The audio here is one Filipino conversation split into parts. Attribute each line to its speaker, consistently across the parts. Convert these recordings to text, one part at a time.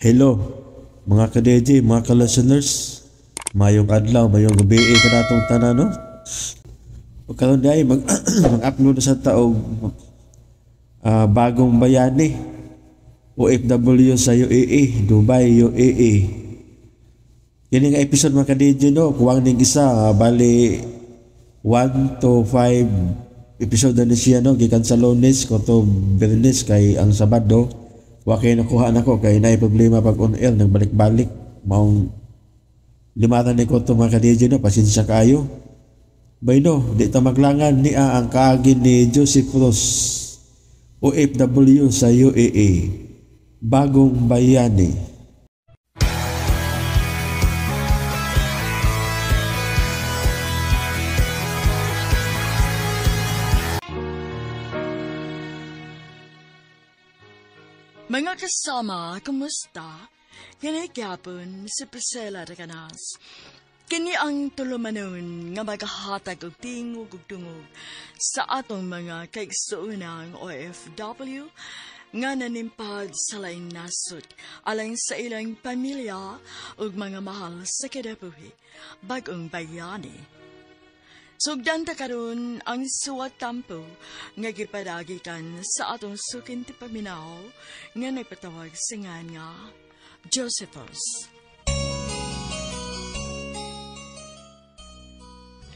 Speaker 1: Hello, mga ka-DJ, mga ka-listeners. Mayong adlaw, mayong gabi ka natong tanan, no? O karon di ay mag-upload sa taog bagong bayani. OFW sa UAE, Dubai, UAE. Kini nga episode mga ka-DJ, no? Kuwang ning isa, bali 1 to 5 episode na siya, no? Gikan sa Lunes, koto Bernes, kay ang Sabado. Wakay nakuha na ko kay naay problema pag on air nang balik-balik maong limatan ni ko to mga ka-DJ, no, pasensya kayo. Bayno, di ta maglangan ni ang kaagin ni Joseph Ross, OFW sa UAE, bagong bayani.
Speaker 2: Mga kasama, kumusta? Kini gyapon si Priscilla Raganas. Kini ang tulumanon nga maghahatag og tingog ug tungog sa atong mga kaigsuunang OFW nga nanimpad sa laing nasod alang sa ilang pamilya ug mga mahal sa kinabuhi bagong bayani. Sugdan ta karon ang suwat kampo nga gipadagikan sa atong sukin ti paminaw nga nagpatawag singan nga Josephus.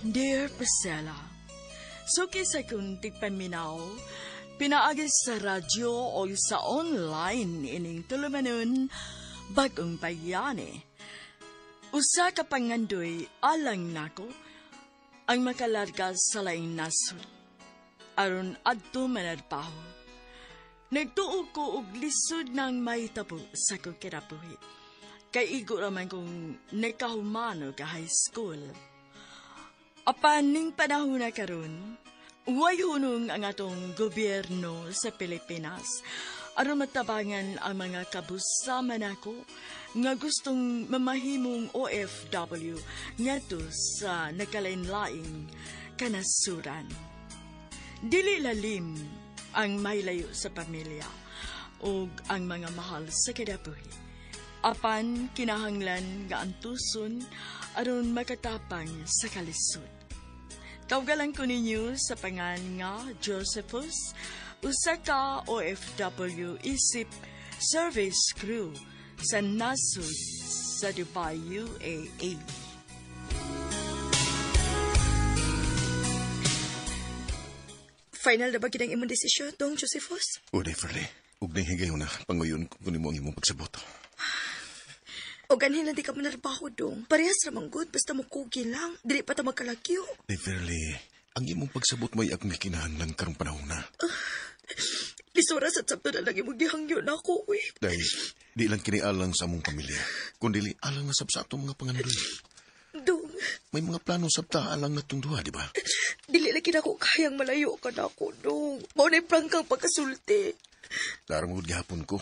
Speaker 2: Dear Priscilla, suki sa kunti paminaw, pinaagis sa radyo o sa online ining tulumanon bagong bayani. Usa ka pangandoy alang nako ang makalarga sa laing nasod. Aron adto manadpaho. Nagtuo ko og lisod ng may tabo sa kong kinabuhi. Kay igo raman kong nakahumano ka high school. Apan ning panahon na karon, way hunong ang atong gobyerno sa Pilipinas aron matabangan ang mga kabusama nako nga gustong mamahimong OFW ngadto sa nakalain-laing kanasuran. Dili lalim ang maylayo sa pamilya ug ang mga mahal sa kinabuhi. Apan kinahanglan nga antuson aron makatapang sa kalisod. Tawgalan ko ninyo sa pangan nga Josephus, usa ka OFW isip service crew sa nasod sa Dubai, UAE.
Speaker 3: Final na ba ginang imong desisyon, Dong Josephus?
Speaker 4: O, Neverly. Ug na higayon na panguyon kung mo ang imong pagsabot.
Speaker 3: O ganhin lang di ka manarbaho, Dong. Parehas ramang good, basta mo kugi lang. Dili pa ta magkalagyo.
Speaker 4: Neverly, ang imong pagsabot mo'y akong kinahanglan karong panahon na.
Speaker 3: Lisura sa sabto na lang imong gihangyo na ako, uy.
Speaker 4: Dahil di lang kinialang sa among pamilya, kundi alang na sab sa atong mga pangandoy.
Speaker 3: Dong,
Speaker 4: May mga plano sabta alang natong duha, di ba?
Speaker 3: dili lagi na ko kayang malayo ka na ako, Dong. Maunay prangkang pagkasulti.
Speaker 4: Larang gihapon ko.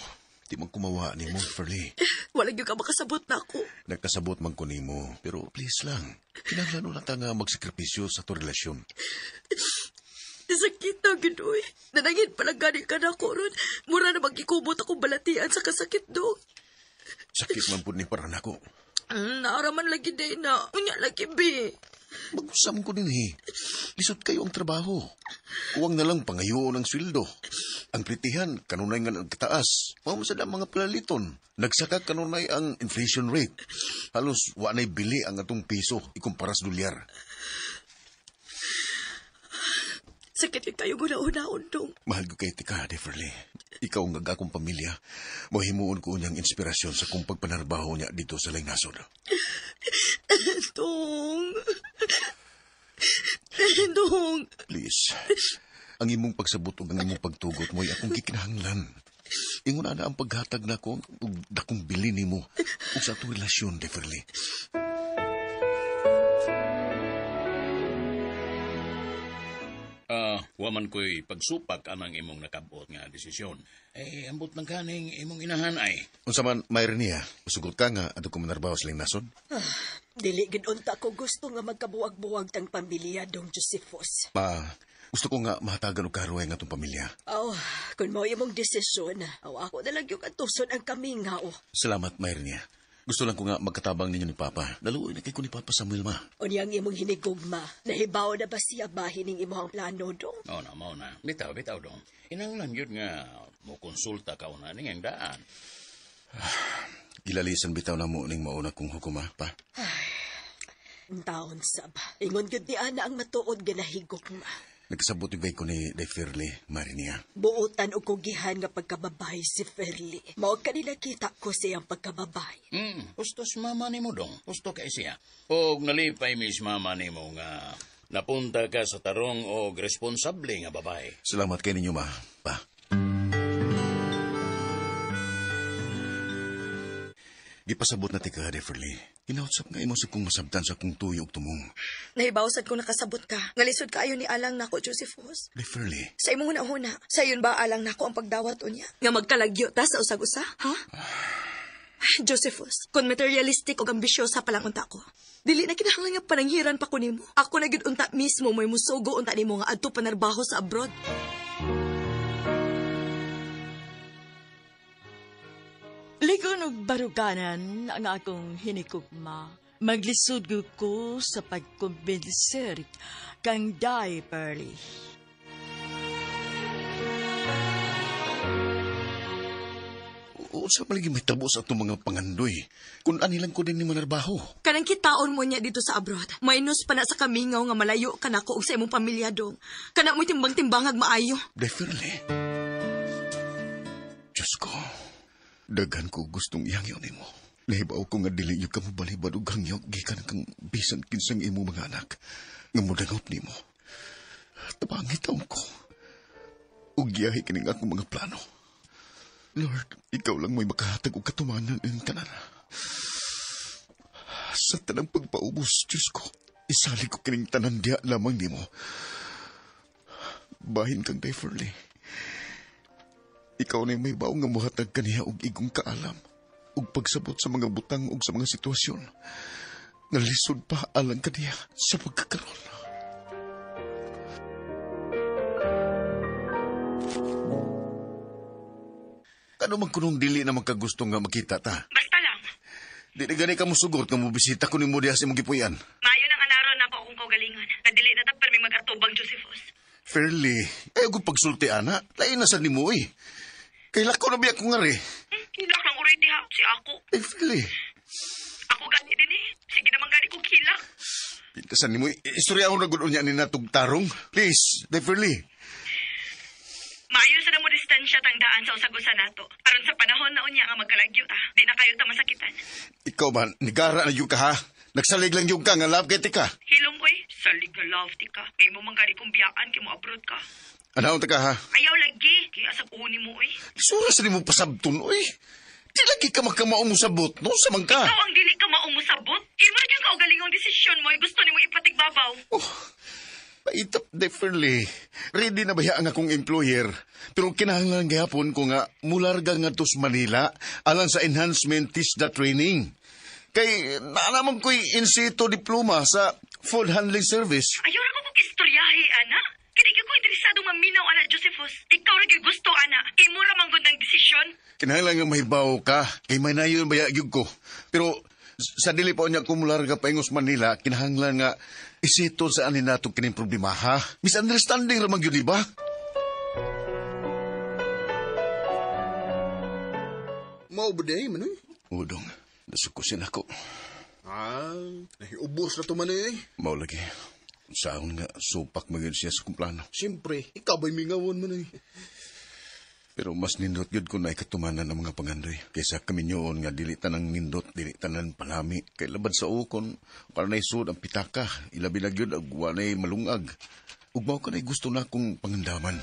Speaker 4: Di man kumawa ni mo, Neverly.
Speaker 3: Walang yung ka makasabot na ako.
Speaker 4: Nagkasabot man ko nimo, pero please lang. Kinahanglan ulat nga magsakripisyo sa to relasyon.
Speaker 3: Sakit na, Ginoy. Nanangin pala gani ka na ako ron. Mura na magkikubot akong balatian sa kasakit, Dong.
Speaker 4: Sakit man po ni para nako.
Speaker 3: Naaraman lagi day na. Unya lagi, be.
Speaker 4: Mag-usam ko din Lisod kayo ang trabaho. Uwang na lang pangayoon ang sweldo. Ang pritihan, kanunay nga nagkataas. Mamasad ang mga palaliton. Nagsaka kanunay ang inflation rate. Halos wanay bili ang atong piso ikumpara sa dolyar.
Speaker 3: Sakit yung tayo guna-unaon, Dong.
Speaker 4: Mahal ko kay tika, Neverly. Ikaw ang akong pamilya. Mahimuon ko niyang inspirasyon sa kung pagpanarbaho niya dito sa Laynasod.
Speaker 3: Dong. Dong.
Speaker 4: Please. Ang imong pagsabot ug ang imong pagtugot mo'y akong gikinahanglan. Ingon na ang paghatag na ko ug dakong bili nimo ug sa atong relasyon, Neverly.
Speaker 5: Waman ko'y pagsupak anang imong nakabot nga desisyon. Ambot ng kaning imong inahan ay.
Speaker 4: Unsa man mayroon niya, usugot ka nga ato ko manarbaho sa Laynasod.
Speaker 6: Dili gid unta ko gusto nga magkabuwag-buwag tang pamilya, Dong Josephus.
Speaker 4: Gusto ko nga mahatagan og karuay nga itong pamilya.
Speaker 3: Kung mo imong desisyon, ako na lang yung atuson ang kamingaw.
Speaker 4: Salamat, Myrnia. Gusto lang ko nga magkatabang ninyo ni Papa. Naluoy na kay ko ni Papa Samuel, ma.
Speaker 3: Unyang imong hinigugma, nahibaw na ba siya bahin ng imong plano, dong?
Speaker 5: Oo na, mao na. Bitaw dong. Inanglan yun nga, mo konsulta ka una ning daan.
Speaker 4: Gilalisan bitaw na mo ning mauna kong hukuma, pa.
Speaker 3: Taon sab, ingon gud ni ana ang matuod nga nahigugma.
Speaker 4: Nagkasabot ibay ko ni Day Fairley, Myrnia.
Speaker 3: Buotan o kugihan nga pagkababay si Fairley. Mao kanila kita ko siyang pagkababay.
Speaker 5: Ustos mama ni mo dong. Gusto kay siya. O nalipay mis mama ni mo nga napunta ka sa tarong o responsable nga babae.
Speaker 4: Salamat kay ninyo, ma. Pa. Gipasabot na ti ka, Day Fairley. Hinautsap nga imo sa kong masabtan sa kong tuyo og tumong.
Speaker 3: Nahibawsad ko nakasabot ka. Ngalisod ka ayon ni alang nako, Josephus.
Speaker 4: Day Fairley.
Speaker 3: Sa imong una-una, sa iyon ba alang nako ang pagdawat unya? Nga magkalagyo ta sa usag-usa, ha? Josephus, kung materialistic o ambisyosa palang unta ko. Dili na kinahanglan nga pananghiran pa ko nimo. Ako na gid unta mismo may musugo unta nimo nga adto panarbaho sa abroad.
Speaker 2: Ligon og baruganan ang akong hinikugma. Maglisod ko sa pagkumbinser kang Day Fairley.
Speaker 4: Sa palagi may tabo sa itong mga pangandoy. Kung anilang ko din ni manarbaho.
Speaker 3: Kanang kitaon mo niya dito sa abroad. Mainos pa na sa kamingaw nga malayo ka nako og sa imong pamilya dong. Kana mo'y timbang-timbangag maayo.
Speaker 4: Definitely. Diyos ko, daghan ko gustong ihangyo ni mo. Nahibaw ko nga dili nyo ka mo balibad o hangyo gikan kang bisan kinsang imo mga anak. Nga mo dangot ni mo. Tabangitaw ko. Ugyahi kining akong mga plano. Lord, ikaw lang may makahatag o katumanan ng tanan. Sa tanang pagpaubos, Diyos ko, isali ko kining tanan diya lamang ni mo. Bahin kang Day Fairley. Ikaw na may baong nga muhatag kaniya og igong kaalam, og pagsabot sa mga butang og sa mga sitwasyon. Nalisod pa alang kaniya sa pagkakaroon. Ano man kunong dili na magkagusto nga makita ta?
Speaker 3: Basta lang.
Speaker 4: Di na gani ka mo sugot nga mo bisita ko ni mo diha sa imong gipuyan.
Speaker 3: Maayo nang anaron na ko akong kaugalingan. Nadili na tapos may mag-atubang Josephus.
Speaker 4: Fairly, ayaw ko pagsulti, ana. Lain na sa ni mo eh. Kaila ko na biya ko nga rin.
Speaker 3: Hilak lang uray diha si ako.
Speaker 4: Fairly.
Speaker 3: Ako gani din eh. Sige naman gani kong hilak.
Speaker 4: Pintasan ni mo, istorya ako na gudon niya ni natong tarong. Please, Fairly.
Speaker 3: Maayo sa mo distansya tang daan sa usagusa nato. Aron sa panahon na unya nga magkalagyo ta. Di na kayo ta masakitan.
Speaker 4: Ikaw ba, nigara na yung ka ha? Nagsalig lang yung ka nga love kay ka.
Speaker 3: Hilong ko'y, salig nga love ti ka. Kay mo man gani kong biyaan kay mo abroad ka.
Speaker 4: Ano ka ha?
Speaker 3: Ayaw lagi. Kaya sa uni mo eh.
Speaker 4: Sura sa ni mo pasabton, oy. Di lagi ka makamaong mo sabot, no? Samang ka.
Speaker 3: Ikaw ang dili ka maungusabot. Imo na ka ugalingong desisyon mo. Gusto ni mo ipatigbabaw.
Speaker 4: Oh, paitap differently. Ready na ba ang akong employer? Pero kinahanglan gayapon ko nga mularga nga tos Manila alang sa enhancement TISDA training. Kay naanaman ko'y in situ diploma sa food handling service.
Speaker 3: Ayaw na ko kong istoryahe, ana. Kinigil ko interesado maminaw, ana, Josephus. Ikaw rin yung gusto, ana. Imo ra mang gundang desisyon.
Speaker 4: Kinahanglan nga mahibaw ka. Kay may nayon ba yun ko. Pero sa dili pa niya kumularga pa ingos Manila, kinahanglan nga isito sa anin nato kining problema, ha? Misunderstanding ramang yun, di ba?
Speaker 6: Mao ba day man eh?
Speaker 4: Udong, nasukusin ako.
Speaker 6: Nahiubos na to man eh.
Speaker 4: Mao lagi. Saan nga supak magin siya sa kumplano.
Speaker 6: Siyempre, ikaw ba'y mingawon man eh.
Speaker 4: Pero mas nindot yun ko na ikatumanan ng mga pangandoy. Kaysa kami nyoon nga dili tanang nindot, dili tanan palami. Kay labad sa ukon, para na isod ang pitaka. Ilabi na yun, agwa na'y malungag. Ugmaw ka na'y gusto na akong pangandaman.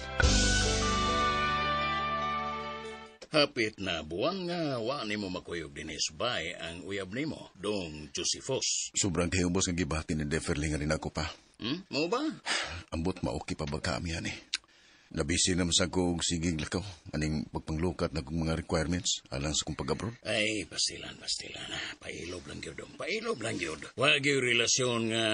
Speaker 5: Hapit na buwan nga wa nimo makuyog dinis bay ang uyab nimo, dong Josephus.
Speaker 4: Sobrang kahubos ng gibati ni Deferling nga rin ako pa.
Speaker 5: Mo ba?
Speaker 4: Ambot maoki pa ba kami yan eh. Nabisi naman sa ko og sigig lakaw. Aning pagpanglukat na kong mga requirements alang sa kong pag-abroad.
Speaker 5: Ay, pastilan. Pailob lang yun dong. Pailob lang yun. Wag yung relasyon nga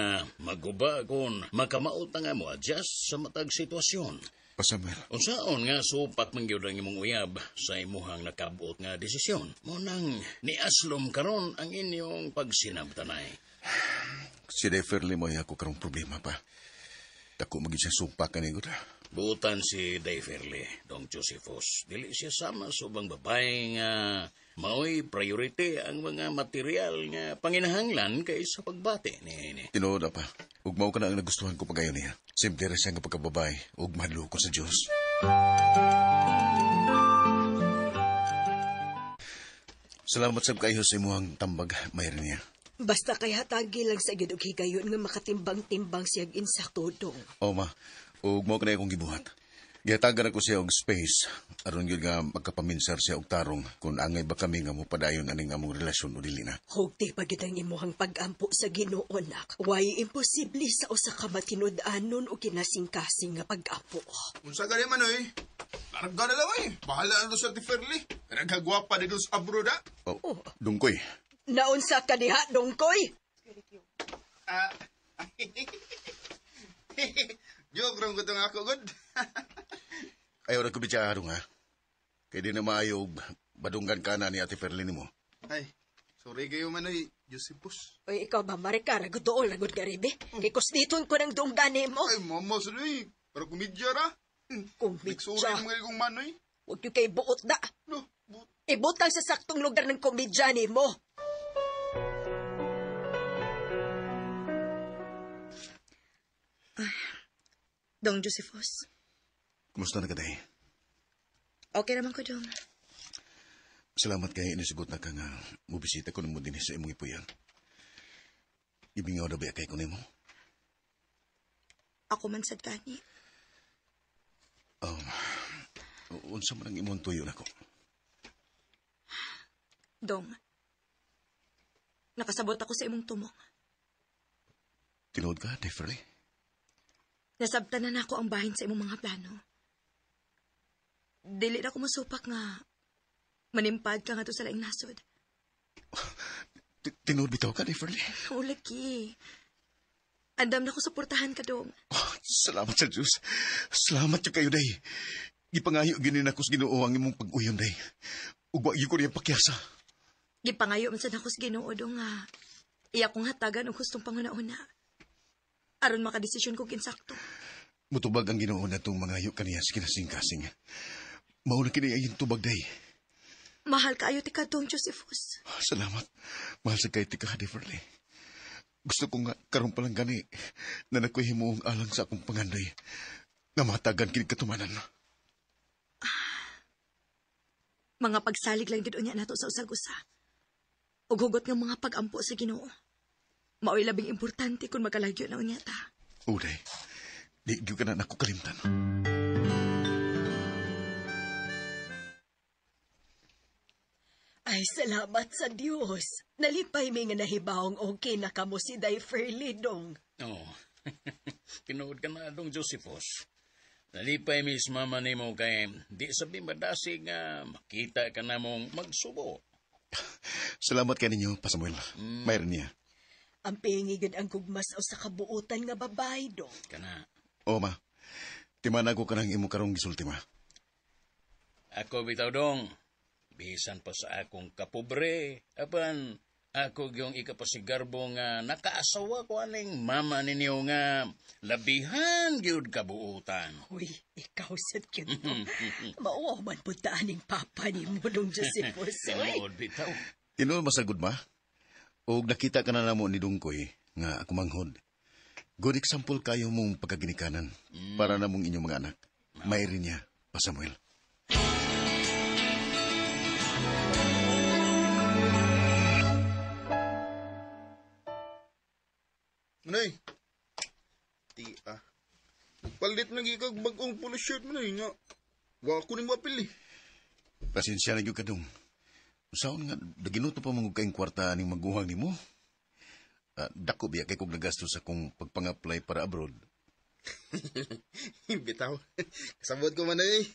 Speaker 5: maguba kung makamaot na nga mo adjust sa matag sitwasyon.
Speaker 4: Pa Samuel,
Speaker 5: Unsaon nga supak man gyud ang imong uyab sa imuhang nakabuot nga desisyon. Mo nang niaslom karon ang inyong pagsinabtanay.
Speaker 4: si Deferly mo ako karong problema pa. Dako maging siya supak ka niyo.
Speaker 5: Butan si Dayferly, Dong Josephus. Dili siya sama sa ubang babae nga mao'y priority ang mga material nga panginahanglan kaysa pagbati ni.
Speaker 4: Tinuod pa. Ug mao ka na ang nagustuhan ko pagayon niya. Simple ra siya nga pagkababay ug mahadlo ko sa Dios. Salamat sab kayo sa imuhang tambag, Mayra niya.
Speaker 3: Basta kay hatagi lang sa gid og higayon nga makatimbang-timbang siyag insakto dong.
Speaker 4: O ma, ug mao kanay akong gibuhat. Gihatagan ako siya og space aron gyud nga magkapaminsar siya og tarong kung angay ba kami nga mopadayon aning among relasyon o dili na.
Speaker 3: Hugti pa gid ang imuhang pag-ampo sa Ginoo nak. Way imposible sa usa ka matinud-anon o kinasing-kasing nga pag-ampo.
Speaker 6: Unsa gani man oy? Larga na lang eh. Bahala na sa Tiferly. Nagagwapa dito sa abroad ha.
Speaker 4: Oh, dungkoy.
Speaker 3: Naunsa ka diha dongkoy?
Speaker 6: Ah. Joke rong ko itong ako, good.
Speaker 4: Ayaw na ko bityarong ha. Kaya di na maayo badunggan ka na ni Ate Ferlin mo.
Speaker 6: Ay, sorry kayo man oy, Josephus.
Speaker 3: Oy, ikaw ba marika ragudool ragud ka ribe? Kay kusditon ko ng dunggani mo.
Speaker 6: Ay, mama sa oy. Para kumidya ra.
Speaker 3: Kumbitsa.
Speaker 6: Nagsuray ng mga kong manoy.
Speaker 3: Huwag yung kay buot da.
Speaker 6: No,
Speaker 3: Ibutang sa saktong lugar ng komedya ni mo. Dong Josephus,
Speaker 4: Kumusta na ka, Day?
Speaker 3: okay naman ko, Dong.
Speaker 4: Salamat kay inisugot na ka nga mubisita ko mo din sa imong ipuyan. Ibingaw na ba kay ko nimo?
Speaker 3: Ako man sad kani.
Speaker 4: Unsa man ang imong tuyo nako?
Speaker 3: Dong, nakasabot ako sa imong tumong.
Speaker 4: Tinood ka, Deferly?
Speaker 3: Nasabtan na ako ang bahin sa imong mga plano. Dili na ko masupak nga manimpad ka nga to sa laing nasod.
Speaker 4: Tinood bitaw ka, Deferly?
Speaker 3: Ulaki. Andam na ko suportahan ka, Dong.
Speaker 4: Salamat sa Diyos. Salamat yung kayo, Day. Ipangayo ginin ako sa Ginoo ang imong pag-uyon, Day. Ug wa gyud ko niya pakyasa.
Speaker 3: Gipangayo man sa nakos Ginoo, Dong, nga. Iya kong hatagan og gustong panguna-una. Aron makadesisyon ko kinsakto.
Speaker 4: Mutubag ang Ginoo na itong mangayo kaniya sa kinasing-kasing. Mauna kini ayong tubag, Day.
Speaker 3: Mahal kaayo ti ka, Dong Josephus.
Speaker 4: Salamat. Mahal sa kay tika, Deferly. Gusto ko nga karon pa lang gani na nakuhi mo ang alang sa akong panganday na matagan kini katumanan.
Speaker 3: Mga pagsalig lang gid unya nato sa usag-usa. Ug hugot nga mga pag-ampo sa Ginoo. Mao'y labing importante kung makalagyo na unya ta.
Speaker 4: Uday, di gyud ka na nako kalimtan.
Speaker 3: Ay, salamat sa Diyos. Nalipay mi nga nahibawang okay na kamo si Dayferly, Dong.
Speaker 5: Oh. Tinood ka na, Dong Josephus. Nalipay mis mama ni mo kay di sabi madasig nga makita ka na mong magsubo.
Speaker 4: Salamat kay ninyo, Pa Samuel. Mayroon niya.
Speaker 3: Ang pingigid ang gugmasaw sa kabuutan nga babae, Dong.
Speaker 5: Kana.
Speaker 4: O ma, timan ako ka ng imo karong gisulti, ma.
Speaker 5: Ako bitaw dong. Bisan pa sa akong kapobre. Apan, ako yung ikapasigarbo nga nakaasawa ko aning mama ninyo nga labihan gyud kabuutan.
Speaker 3: Uy, ikaw sad yun, Dong. Mauwaw man punta aning papa ni mo, Dong Josephus.
Speaker 5: Tinood bitaw.
Speaker 4: Tinuod masagod, ma. O nakita ka na namo ni Dungkoy nga ako manghod. Good example kayo mong pagkaginikanan para namong inyong mga anak. Mayroon niya, Pa Samuel.
Speaker 6: Manoy. Palit na gikag bagong polo shirt mo na nga. Wa ko ni mo apil eh.
Speaker 4: Pasensya na gyud ka dong. Usaon nga, naginuto pa mga kayong kwarta ning maguhang ni mo. Dako biya kay kong nagasto sa kong pagpang-apply para abroad.
Speaker 6: Bitaw. Kasabot ko man eh.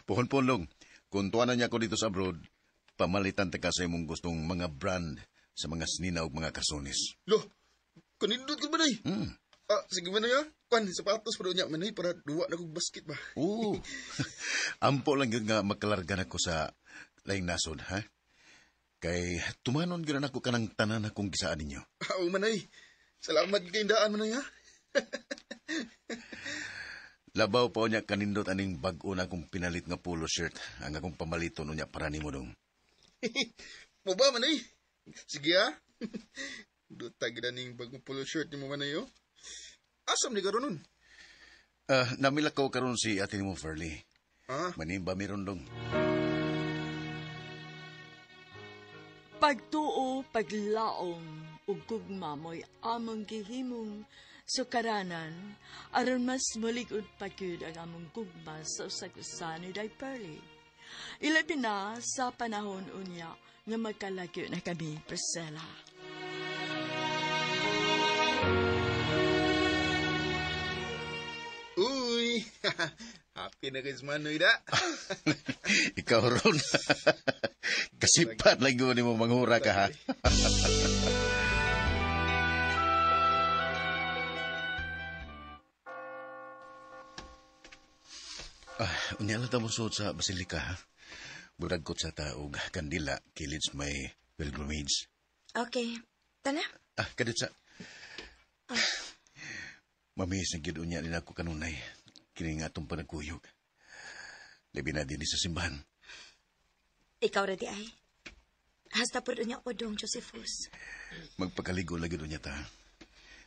Speaker 4: Puhon-puhon, kung tuwanan niya ko dito sa abroad, pamalitan ta kasi mong gustong mga brand sa mga snina o mga kasonis.
Speaker 6: Lo, kanindot ko ba na sige man na Kwan, sapatos pa niya manay para duwa na kong basket ba?
Speaker 4: Oo. Ampo lang yun nga magkalargan ako sa laing nasod, ha? Kay tumanon gina ako kanang tanan akong gisaan ninyo.
Speaker 6: Oo manay. Salamat kay daan manay ha.
Speaker 4: Labaw pa niya kanindot aning bag-o na akong pinalit nga polo shirt ang akong pamaliton niya para nimo dong.
Speaker 6: Mo ba manay? Sige ha. Dutag na ning bagong polo shirt ni mo manay oh. Asam ni karon nun?
Speaker 4: Namilakaw karon si ate mo Ferlie. Manimba meron dong.
Speaker 2: Pagtuo, paglaom, ug gugma mo'y among gihimong sukaranan, aron mas maligod pagyud ang among gugma sa usa ni Day Pearly. Ilabi na sa panahon unya nga magkalagyo na kami, Priscilla.
Speaker 6: Uy! Happy na kayo sa manoy da.
Speaker 4: Ikaw ron. Kasipat lang yun mo manghura ka ha. Unya lang tamo suot sa basilika ha. Burag ko sa taog kandila kilid may pilgrimage.
Speaker 3: Okay. Tana?
Speaker 4: Kadit sa... Mamis na gyud unya nila ko kanunay. Kini nga itong panagkuyog. Labi na din sa simbahan.
Speaker 3: Ikaw ready ay? Hasta po niya o dong, Josephus.
Speaker 4: Magpakaligo lagi doon niya ta.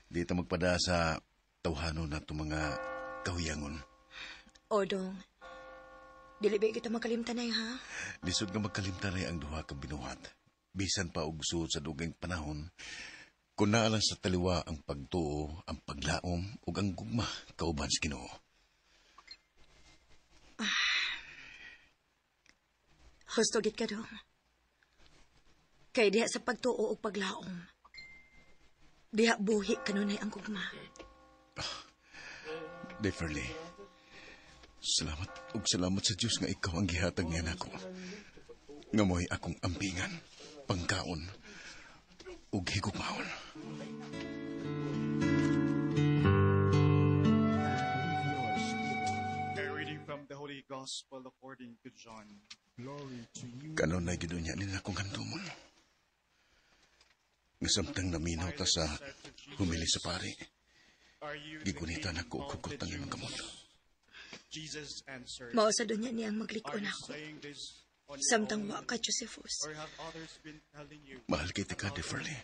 Speaker 4: Di ta magpada sa tawhano na itong mga kahuyangon.
Speaker 3: O dong. Dili ba kita makalimtanay ha?
Speaker 4: Lisod nga magkalimtanay ang duha kang binuhat. Bisan pa og suot sa dugang panahon. Kung naalang sa taliwa ang pagtuo, ang paglaom, ug ang gugma, kauban sa Ginoo.
Speaker 3: Hustogit ka dong. Kay diha sa pagtuo o paglaom. Diha buhi kanunay ang gugma.
Speaker 4: Deferly, salamat sa Diyos nga ikaw ang gihatag niya nako. Nga mo'y akong ambingan, pangkaon, ug higugmaon.
Speaker 7: A reading from the Holy Gospel according to John.
Speaker 4: Kanon na gidunya nila akong handumon. Nasamtang naminaw ta sa humili sa pari. Gigunita na ko kukot ng imong kamot.
Speaker 7: Jesus answered,
Speaker 3: Mao sa dunya niyang maglikon
Speaker 7: "Are you
Speaker 3: ako.
Speaker 7: saying this on your
Speaker 3: Samtang
Speaker 7: own,
Speaker 3: wa ka, Josephus.
Speaker 7: or have others been telling you?
Speaker 4: Mahal kita ka, Deferly.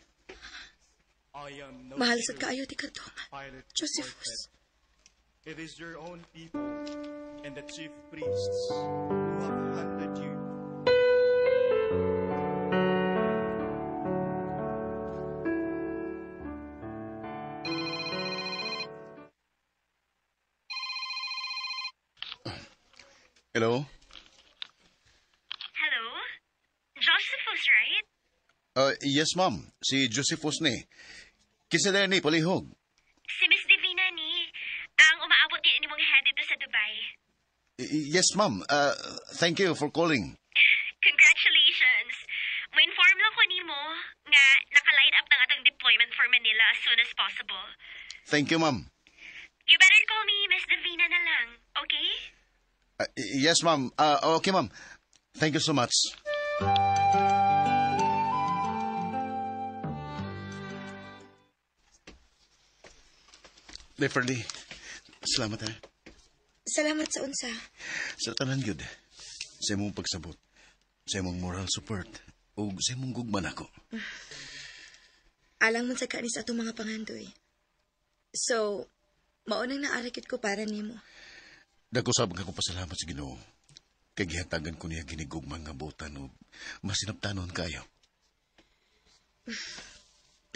Speaker 7: I am no
Speaker 3: Mahal
Speaker 7: leader,"
Speaker 3: sad kaayo ti kadtong.
Speaker 7: Pilate
Speaker 3: Josephus.
Speaker 7: retorted. "It is your own people and the chief priests who have handed you."
Speaker 4: Hello?
Speaker 8: Hello? Josephus, right?
Speaker 4: Yes, ma'am. Si Josephus ni. Kisa na ni, palihog.
Speaker 8: Si Miss Divina ni. Ang umaabot ni mong head dito sa Dubai.
Speaker 4: Yes, ma'am. Thank you for calling.
Speaker 8: Congratulations! Ma-inform lang ko nimo nga naka-line up na nga tong deployment for Manila as soon as possible.
Speaker 4: Thank you, ma'am.
Speaker 8: You better call me Miss Divina na lang, okay?
Speaker 4: Yes, ma'am. Okay, ma'am. Thank you so much. Deferly, salamat ha.
Speaker 3: Salamat sa unsa.
Speaker 4: Sa tanan yun, sa imong pagsabot, sa imong moral support, o sa imong gugman ako.
Speaker 3: Alang man sa kanis atong mga pangandoy. So, maunang naarakit ko para nimo.
Speaker 4: Dako sabang ako pasalamat sa Ginoo. Kay gihatagan ko niya ginigugmang nga butan o masinabtanon kayo.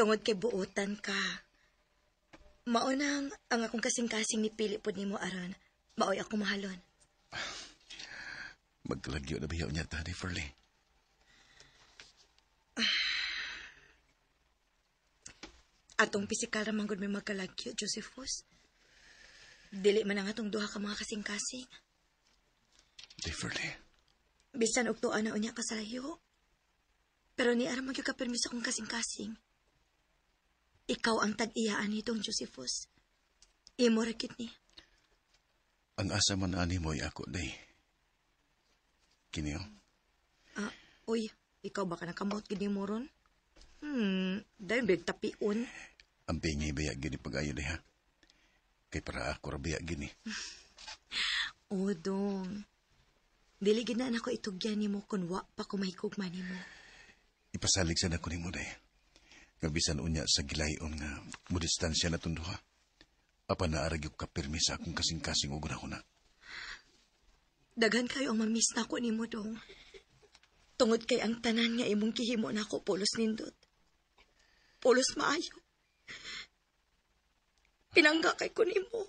Speaker 3: Tungod kay buotan ka. Maunang ang akong kasing-kasing ni Pili po nimo aron. Maoy ako mahalon.
Speaker 4: Magkalagyo na biyaw niya ta, Deferly.
Speaker 3: Atong pisikal ramang gud may magkalagyo, Josephus. Dili man ang atong duha ka mga kasing-kasing.
Speaker 4: Differently.
Speaker 3: Bisan og tuwa na unya ka sa layo. Pero ni aram magyud ka permiso kong kasing-kasing. Ikaw ang tag-iyaan nitong Josephus. Imo ra gid ni.
Speaker 4: Ang asa man ani mo'y ako, day. Kiniyo?
Speaker 3: Uy, ikaw baka nakamot gid mo ron? Dahil big tapion.
Speaker 4: Ang pingi baya gini pag-ayo, day, ha? Kay para ako rabaya gini.
Speaker 3: O, dong. Dili gid na ako itugyan nimo kun wa pa ko mahigugma nimo.
Speaker 4: Ipasalig sa nako nimo, day. Kabisan unya sa gilayon nga mudistansya na tunduha. Apa na aragyog ka pirmi sa akong kasing-kasing ug una.
Speaker 3: Daghan kayo ang mamiss na ako nimo, dong. Tungod kay ang tanan nga imong gihimo nako pulos nindot. Pulos maayo. Pinangga kay ko nimo.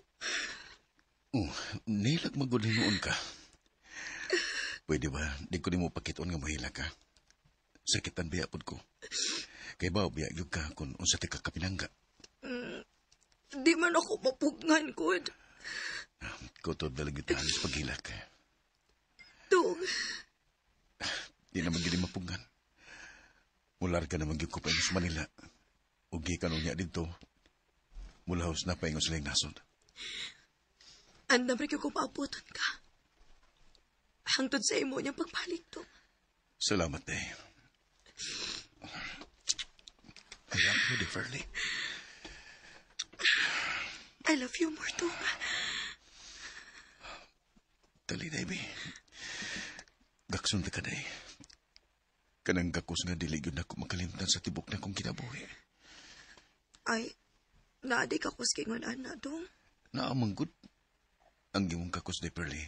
Speaker 4: Nilag magudinoon ka. Pwede ba, di ko nimo pakiton nga mahila ka? Sakitan biya pod ko. Kay ba, biya yung ka kung unsa ti ka kapinangga.
Speaker 3: Di man ako mapugnan, Kud.
Speaker 4: Kutod na lang yung tahanis paghilak.
Speaker 3: Dong.
Speaker 4: Di naman gini mapungan. Mular ka naman yung kupay sa Manila. Ugi ka nung niya dito. Mulahos na pa yung silang nasod.
Speaker 3: Andam rin ko maabutan ka. Hangtod sa imo niyang pagbalik to.
Speaker 4: Salamat, eh. I love you, Differently.
Speaker 3: I love you more too.
Speaker 4: Dali, Davy. Gaksun ka, day. Kanang gakos nga diligyon na ako makalimtan sa tibok na kong kinabuhi.
Speaker 3: Ay, naadik ako sa kingon, ana, dong.
Speaker 4: Naamanggod. Ang gimong kakos, Differently.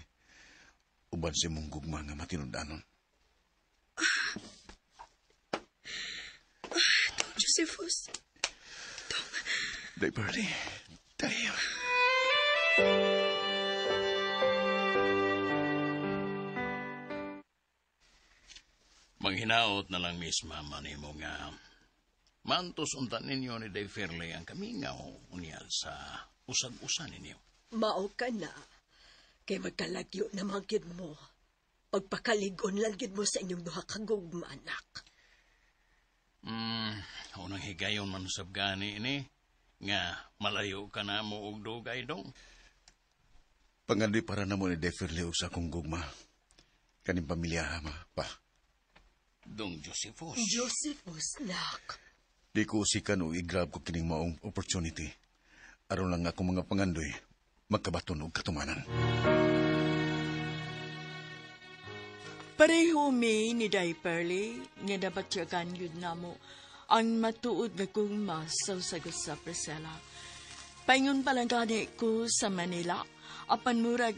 Speaker 4: Uban si mong gugma nga matinundanon.
Speaker 3: Dong Josephus. Dong.
Speaker 4: Differently. Tayo.
Speaker 5: Manghinaot na lang, Miss Mama, ni mo nga mantos unta ninyo ni Dave Fairley ang kamingaw unyal sa usag-usan ninyo.
Speaker 9: Mao ka na. Kay magkalagyo na magyud mo. Pagpakaligon lang gyud mo sa inyong duha ka gugma, anak.
Speaker 5: Unang higayon man sab gani ini nga malayo ka na mo og dugay, dong.
Speaker 4: Pangandi para na mo ni Deferle sa akong gugma. Kaning pamilya ma pa.
Speaker 5: Dong Josephus.
Speaker 9: Josephus, nak.
Speaker 4: Di ko usikan o i-grab ko kining maong opportunity. Aron lang ako mga pangandoy magkabaton og katumanan.
Speaker 2: Pareho mi ni Daiperly nga dapat tiyagan yun na mo ang matuod na kong masasagot sa Priscilla. Paingon palang gani ko sa Manila, apan murag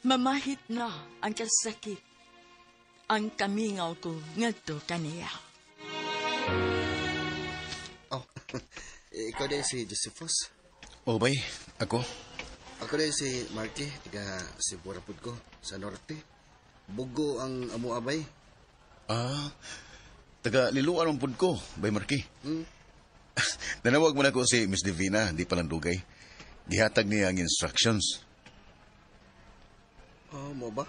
Speaker 2: mamahit na ang kasakit. Ang kamingaw ko ngadto kaniya.
Speaker 10: Oh, ikaw din si Josephus.
Speaker 4: O bay, ako?
Speaker 10: Ako din si Marky, tiga Cebu rapod ko, sa norte. Bugo ang amo abay.
Speaker 4: Taga liluan ang pud ko, bay Marky. Nanawag mo na ko si Miss Divina, di palang dugay. Gihatag niya ang instructions.
Speaker 10: Mo ba?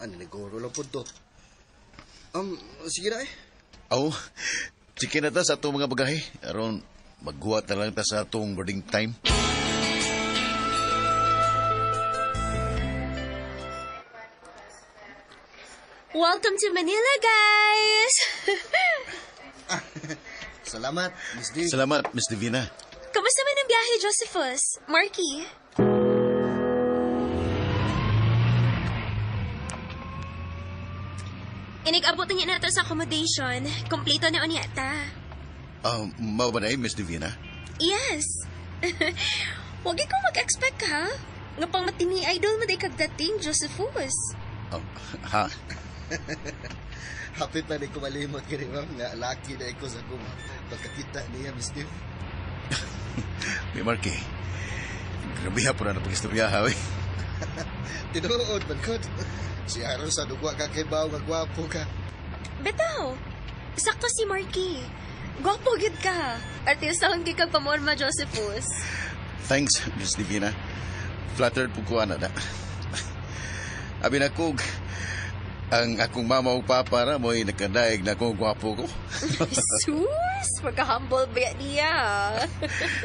Speaker 10: Ano, nagoro lang pud to. Sige na eh.
Speaker 4: Sige na ta sa atong mga bagahe. Aron, maghuwat na lang ta sa atong boarding time.
Speaker 8: Welcome to Manila, guys!
Speaker 10: Salamat, Miss Div.
Speaker 4: Salamat, Miss Divina.
Speaker 8: Kamusta man ang biyahe, Josephus? Marky? Inig-abot niya na ito sa accommodation. Kompleto na unyata.
Speaker 4: Mao ba na Miss Divina?
Speaker 8: Yes. Huwag ko mag-expect, ha? Nga pang matini idol mo day kagdating, Josephus.
Speaker 4: Ha?
Speaker 10: Hapit na rin kumalimot ka rin, ma'am. Nga laki na ako sa kung pagkakita niya, Miss Div.
Speaker 4: May Marky. Grabe ha po na pag-istorya, ha?
Speaker 10: Tinuod, Bangkod. Si Aaron sa dugwa ka kay Bao, magwapo ka.
Speaker 8: Betaw, sakto si Marky. Gwapo gid ka. Artista lang kay kag pamorma, Josephus.
Speaker 4: Thanks, Miss Divina. Flattered po ko, na. Abi na kog, ang akong mama o papa na mo'y nagkadaig na akong gwapo ko.
Speaker 11: Sus, magka-humble ba niya?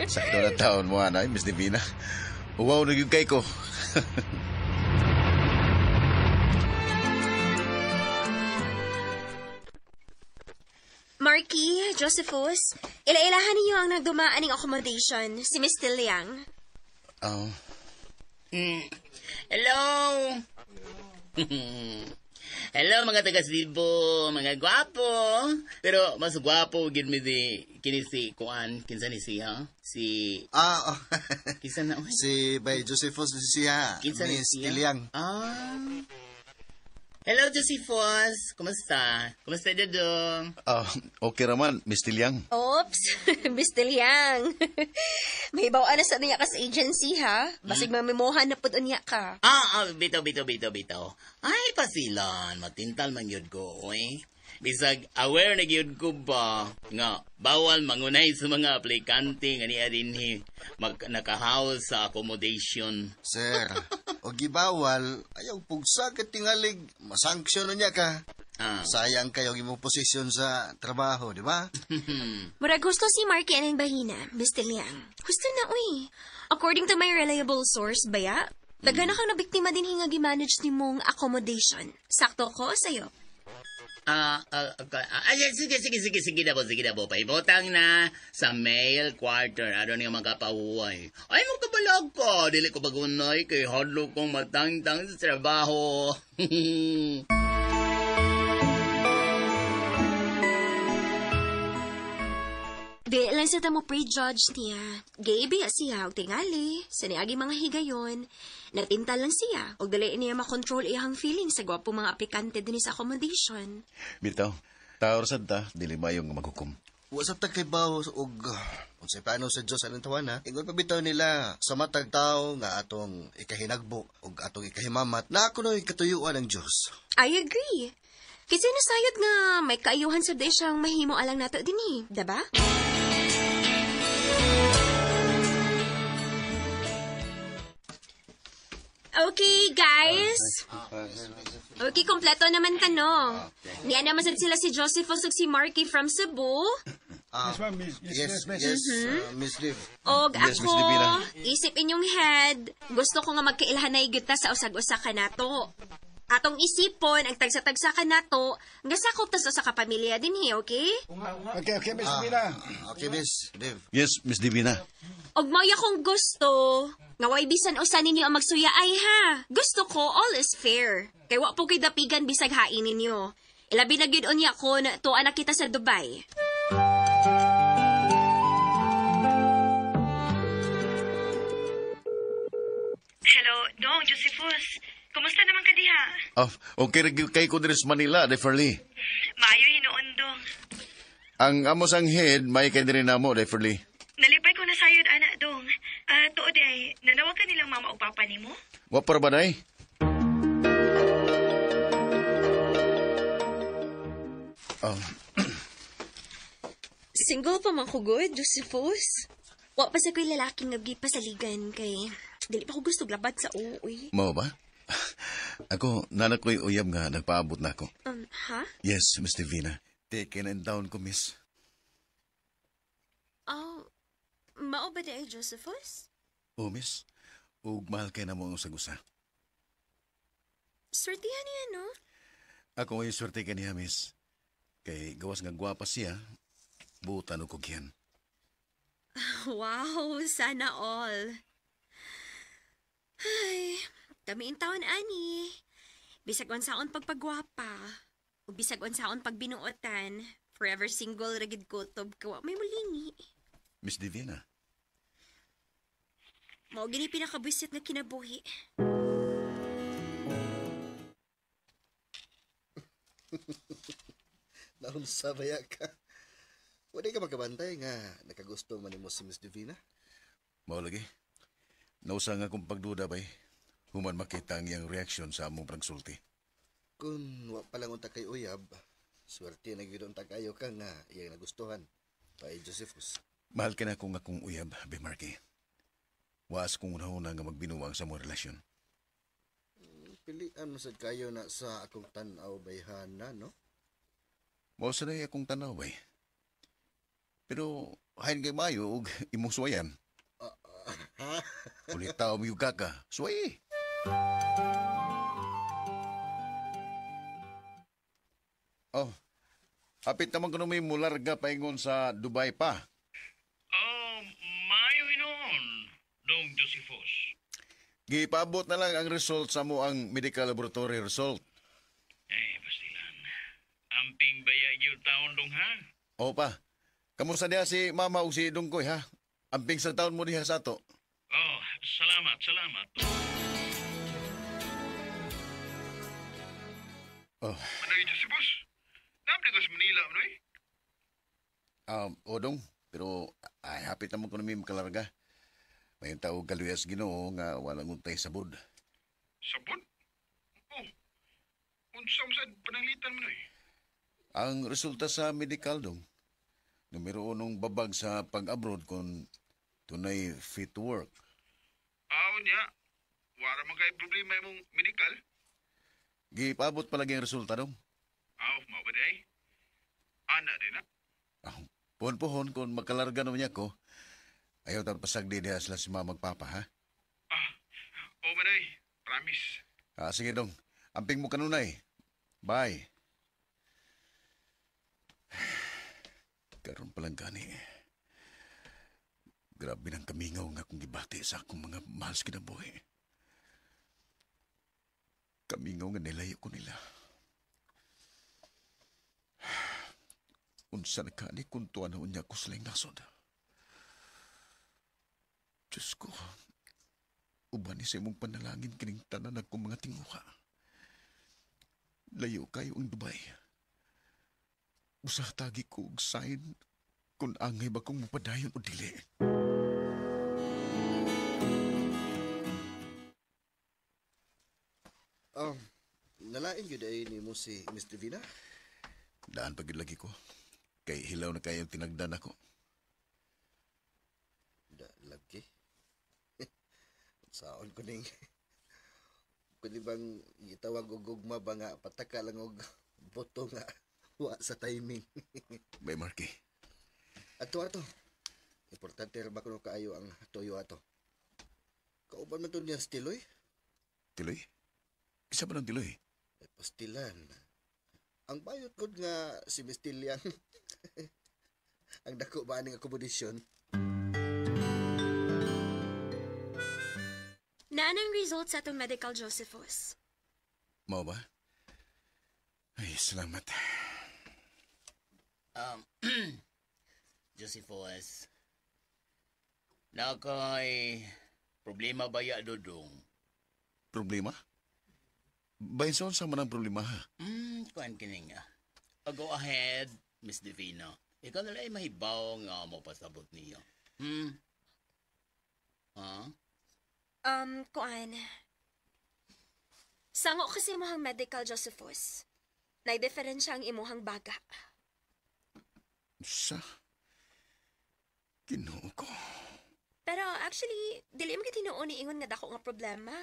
Speaker 4: Sakto na taon mo, anay, Miss Divina. Uwaw na yung kay ko.
Speaker 11: Marky, Josephus, ilailahan niyo ang nagdumaaning accommodation, si Miss Tiliang.
Speaker 4: Oh.
Speaker 5: Hello! Hello mga taga-Cebu, mga gwapo. Pero mas gwapo gid mi di kini si Kuan, kinsa ni siya? Si kinsa na?
Speaker 10: Si Bay Josephus siya,
Speaker 5: Kinsa ni
Speaker 10: Miss
Speaker 5: siya?
Speaker 10: Tiliang.
Speaker 5: Hello Josephus, kumusta? Kumusta Dodong?
Speaker 4: Okay raman, Miss Tiliang.
Speaker 11: Oops, Miss Tiliang. May bawaan na sa niya ka sa agency, ha? Basig mamimuhan na pud unya ka.
Speaker 5: Bitaw. Ay, pasilan, matintal man yun ko, eh. Bisag aware na gyud ko ba nga bawal mangunay sa mga aplikante nga niya dinhi nakahaw sa accommodation.
Speaker 10: Sir, o gibawal, ayaw pugsa ka tingalig, masanksyon niya ka. Sayang kayo imong posisyon sa trabaho, di ba?
Speaker 11: Murag gusto si Marky anang bahina, Miss Tiliang. Gusto na, uy. According to my reliable source, baya, daga na kang nabiktima din hinga gi-manage ni mong accommodation. Sakto ko sa'yo.
Speaker 5: Sige na po. Paibotang na sa male quarter. Ano niya magkapahuway. Ay, magkabalag ko. Dili ko bagunay kay hadlo kong matangtang sa trabaho.
Speaker 11: Di lang sa tamo pre-judge niya. Gay biya siya og tingali. Sa niagi mga higayon. Natinta lang siya. Og dali niya makontrol iyang feelings sa gwapo mga aplikante din sa accommodation.
Speaker 4: Bitaw, taor sad ta, dili mayong maghukom.
Speaker 10: Wasap tag kay bawo og unsay paano sa Dios anong tawana. Ingon pabitaw nila sa matag tao nga atong ikahinagbo og atong ikahimamat na kunoy katuyuan ng Dios.
Speaker 11: I agree. Kasi nasayod nga may kaayuhan sa siyang mahimo alang nato dinhi, diba? Okay, guys. Okay, kompleto naman tanong. Niya naman sad sila si Josephus ug si Marky from Cebu.
Speaker 10: Yes, Miss Liv.
Speaker 11: Og
Speaker 4: Yes, Miss
Speaker 11: ako,
Speaker 4: Divina.
Speaker 11: isip inyong head, gusto ko nga magkailhanay gyud ta sa usag-usa ka nato. Atong isipon, ang tagsa-tagsa ka nato, nga sakop ta sa kapamilya dinhi, okay?
Speaker 10: Okay, Miss Divina. Okay, Miss Liv.
Speaker 4: Yes, Miss Divina.
Speaker 11: Og maya kong gusto, nga way bisan usa ninyo ang magsuya ay ha. Gusto ko, all is fair. Kay wa po kay dapigan bisag hain ninyo. Ilabi na gyud unya ko na tuwa na kita sa Dubai.
Speaker 8: Hello, Dong, Josephus. Kumusta naman ka diha?
Speaker 4: Okay kay ko diri sa Manila, Deferly.
Speaker 8: Maayo hinuon, Dong.
Speaker 4: Ang amos ang head, may kay diri namo, Deferly.
Speaker 8: Nalipay ko na sayod, anak, Dong. Tuod ay, nanawag ka nilang mama o papa ni mo?
Speaker 4: Wa para ba day?
Speaker 11: Single pa man ko good, Josephus. Wa pa sa ko'y lalaking nagipasaligan kay dili pa ko gusto labad sa uoy.
Speaker 4: Mao ba? Ako, nanak ko'y uyab nga nagpaabot na ako.
Speaker 11: Ha?
Speaker 4: Yes, Miss Divina. Taken and down ko, miss.
Speaker 11: Oh, mao ba di ay Josephus?
Speaker 4: Oh, miss. Ug mahal kay na mo ang sagusa.
Speaker 11: Swertihan niya, no?
Speaker 4: Ako ay swerte kaniya, miss. Kay gawas nga gwapa siya, buutan o kugyan.
Speaker 11: Wow, sana all. Ay, kamiing taon, ani. Bisag unsaon pagpagwapa. O bisag unsaon pagbinuotan. Forever single, ragid kutob, kawa may mulingi.
Speaker 4: Miss Divina.
Speaker 11: Mao gini pinakabwisit nga kinabuhi.
Speaker 10: Naunsa baya ka? Wala ka magkabantay nga nakagusto man mo si Miss Divina?
Speaker 4: Mao lagi. Nausa nga kong pagduda bay. Human makita ang iyang reaksyon sa among pagsulti.
Speaker 10: Kung wa pa lang unta kay uyab, swerte na gyud unta kayo ka nga iyang nagustuhan. Bay Josephus.
Speaker 4: Mahal ka na kung akong uyab, Be Marky. Was kung una nga magbinuwang sa mong relasyon.
Speaker 10: Pilian mo sad kayo na sa akong tanaw bayhana, no?
Speaker 4: Mao sa akong tanaw bay. Pero hain kay mayo og imong suwayan.
Speaker 10: Ha?
Speaker 4: Ulit tao mo yuga ka. Suway. Oh, hapit naman ko na may mularga paingon sa Dubai pa.
Speaker 5: Mayo hinon, Dong Josephus.
Speaker 4: Gipaabot na lang ang result sa mo ang medical laboratory result.
Speaker 5: Pastilan. Amping baya yung taon dong ha?
Speaker 4: O pa, kamusta diha si Mama o si Dungkoy ha? Amping sa taon mo diha sa ato.
Speaker 5: Salamat.
Speaker 4: Oh.
Speaker 6: Manay Josephus, namin ka sa Manila, Manoy?
Speaker 4: Odong, pero ay hapit naman ko na may makalarga. May tao galuyas Ginoo nga walang untay sabod.
Speaker 6: Sabon? Oh, unsam sa pananglitan, Manoy?
Speaker 4: Ang resulta sa medical dong, numero unong babag sa pag-abroad kung tunay fit to work.
Speaker 6: Niya, wala man kayo problema mong medical?
Speaker 4: Gipaabot palagi ang resulta dong.
Speaker 6: Mao ba day? Ana din na?
Speaker 4: Pohon-pohon kung magkalarga naman niya ko, ayaw tayo pasagdi diha sila si Mama magpapa ha?
Speaker 6: Manoy, promise.
Speaker 4: Sige dong, amping mo kanunay. Bye. Karon palang gani. Grabe ng kamingaw nga kung gibati sa akong mga mahal sa kinabuhi. Kamingaw nga nilayo ko nila. Unsa na kani kung tuwan na unya ko silang nasod. Diyos ko, uban ni sa imong panalangin kining tanan akong mga tinguha. Layo kayo ang Dubai. Usah tagi ko og sign kung angay ba kong mapadayon o dili.
Speaker 10: Nalain yun ay ni mo si Miss Divina?
Speaker 4: Daan pagid lagi ko. Kay hilaw na kayong tinagdan ako.
Speaker 10: Lagi? Saon ko ning... Kung bang itawag og gugma ba nga pataka lang og boto nga wa sa timing.
Speaker 4: Bay Marky.
Speaker 10: Ato. Importante rin ba kuno kaayo ang toyo ato? Kauban man to niya stiloy?
Speaker 4: Tiloy? Isa ba ng tiloy?
Speaker 10: Pastilan. Ang bayot ko nga si Miss Tilian. Ang dako ba ning akomodasyon?
Speaker 11: Naanang results sa itong medical Josephus.
Speaker 4: Mao ba? Ay, salamat.
Speaker 5: Josephus, na kay problema ba ya dodong?
Speaker 4: Problema? Bayan sa man ang problema ha?
Speaker 5: Kuan kining nga. Go ahead, Miss Divina. Ikaw na lang ay mahibaw nga mapasabot niyo.
Speaker 11: Kuan. Sango kasi mo ang medical Josephus. Nai-diferensya ang imuhang baga.
Speaker 4: Sa? Ginoo ko.
Speaker 11: Pero actually, dili mo tinuon ni ingon nga dako nga problema.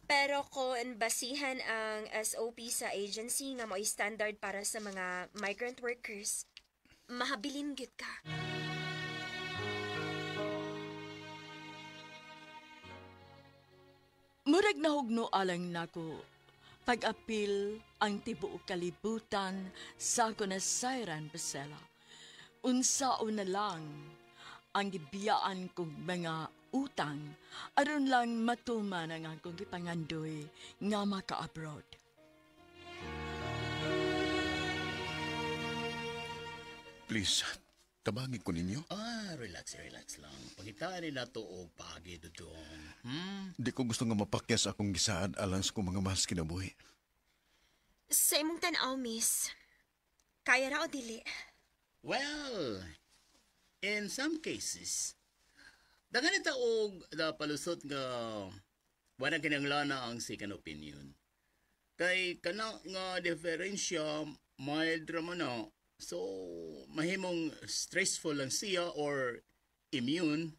Speaker 11: Pero kung basihan ang SOP sa agency nga mo'y standard para sa mga migrant workers, mahabilin gyud ka.
Speaker 2: Murag nahugno alang nako. Pag-apil ang tibuok kalibutan sa ako na Siren Pasela. Unsaon na lang ang gibiyaan kong mga utang aron lang matuman ang akong gipangandoy nga maka-abroad.
Speaker 4: Please, tabangin ko ninyo.
Speaker 5: Relax lang. Pangitaan nila to o pagi dodong.
Speaker 4: Di ko gusto nga mapakyas akong gisaad alang sa kong mga mahal sa kinabuhi.
Speaker 11: Sa imong tanaw, miss. Kaya ra o dili?
Speaker 5: Well, in some cases, dagan ita og palusot nga wala kinanglana ang second opinion. Kay kana nga diferensya mild ra man na. So, mahimong stressful lang siya or immune.